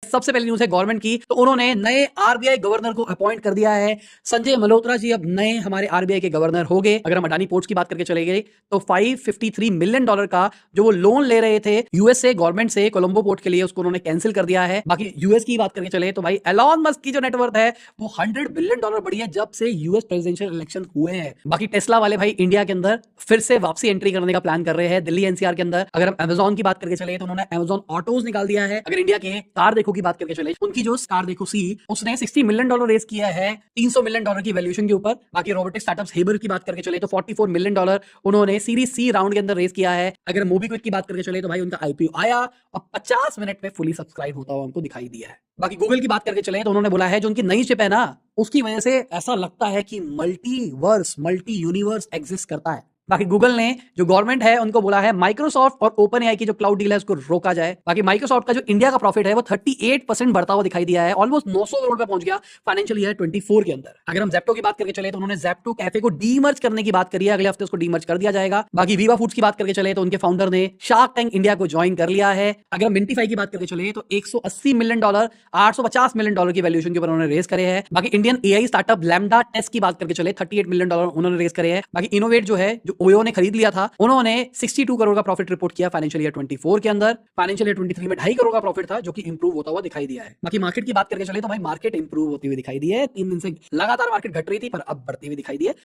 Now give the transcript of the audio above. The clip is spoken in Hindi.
सबसे पहली न्यूज है गवर्नमेंट की, तो उन्होंने नए आरबीआई गवर्नर को अपॉइंट कर दिया है। संजय मल्होत्रा जी अब नए हमारे आरबीआई के गवर्नर हो गए। अगर हम अडानी पोर्ट्स की बात करके चले गए तो $553 मिलियन का जो वो लोन ले रहे थे यूएस से गवर्नमेंट से कोलंबो पोर्ट के लिए, उसको उन्होंने कैंसिल कर दिया है। बाकी यूएस की बात करके चले तो भाई एलॉन मस्क की जो नेटवर्थ है वो $100 बिलियन बढ़ी है जब से यूएस प्रेसिडेंशियल इलेक्शन हुए हैं। बाकी टेस्ला वाले भाई इंडिया के अंदर फिर से वापसी एंट्री करने का प्लान कर रहे हैं दिल्ली एनसीआर के अंदर। अगर हम अमेजॉन की बात करके चले तो उन्होंने अमेजॉन ऑटोज निकाल दिया है। अगर इंडिया के कार देखो की बात करके चले, उनकी जो कार देखो सी, उसने $60 मिलियन रेस किया है $300 मिलियन की वैल्यूएशन के ऊपर। बाकी रोबोटिक स्टार्टअप्स हेबर की बात करके चले तो $44 मिलियन उन्होंने सीरीज सी राउंड के अंदर रेस किया है। अगर मोबीक्विक की बात करके चले तो भाई उनका आईपीओ आया और 50 मिनट में फुली सब्सक्राइब होता हुआ हमको दिखाई दिया है। बाकी गूगल की बात करके चले तो उन्होंने बोला है जो उनकी नई चिप है ना, उसकी वजह से ऐसा लगता है कि मल्टीवर्स मल्टी यूनिवर्स एग्जिस्ट करता है। बाकी गूगल ने जो गवर्नमेंट है उनको बोला है माइक्रोसॉफ्ट और ओपन एआई की जो क्लाउड डील है उसको रोका जाए। बाकी माइक्रोसॉफ्ट का जो इंडिया का प्रॉफिट है वो 38% बढ़ता हुआ दिखाई दिया है, ऑलमोस्ट 900 करोड़ पे पहुंच गया फाइनेंशियल ईयर 24 के अंदर। अगर हम जेप्टो की बात करके चले तो उन्होंने जेप्टो कैफे को डीमर्ज करने की बात करी है, अगले हफ्ते उसको डीमर्ज कर दिया जाएगा। बाकी वीवा फूड्स की बात करके चले तो उनके फाउंडर ने शार्क टैंक इंडिया को ज्वाइन कर लिया है। अगर हम मिंटीफाई की बात करके चले तो $180 मिलियन $850 मिलियन की वैल्यूएशन के ऊपर उन्होंने रेस करे हैं। बाकी Indian AI startup LambdaTest की बात करके चले $38 मिलियन उन्होंने रेस करे हैं। बाकी इनोवेट जो है जो ओयो ने खरीद लिया था, उन्होंने 62 करोड़ का प्रॉफिट रिपोर्ट किया फाइनेंशियल ईयर 24 के अंदर। फाइनेंशियल ईयर 23 में 2.5 करोड़ का प्रॉफिट था जो कि इंप्रूव होता हुआ दिखाई दिया है। बाकी मार्केट की बात करके चले तो भाई मार्केट इंप्रूव होती हुई दिखाई दी है। 3 दिन से लगातार मार्केट घट रही थी पर अब बढ़ती हुई दिखाई दी है।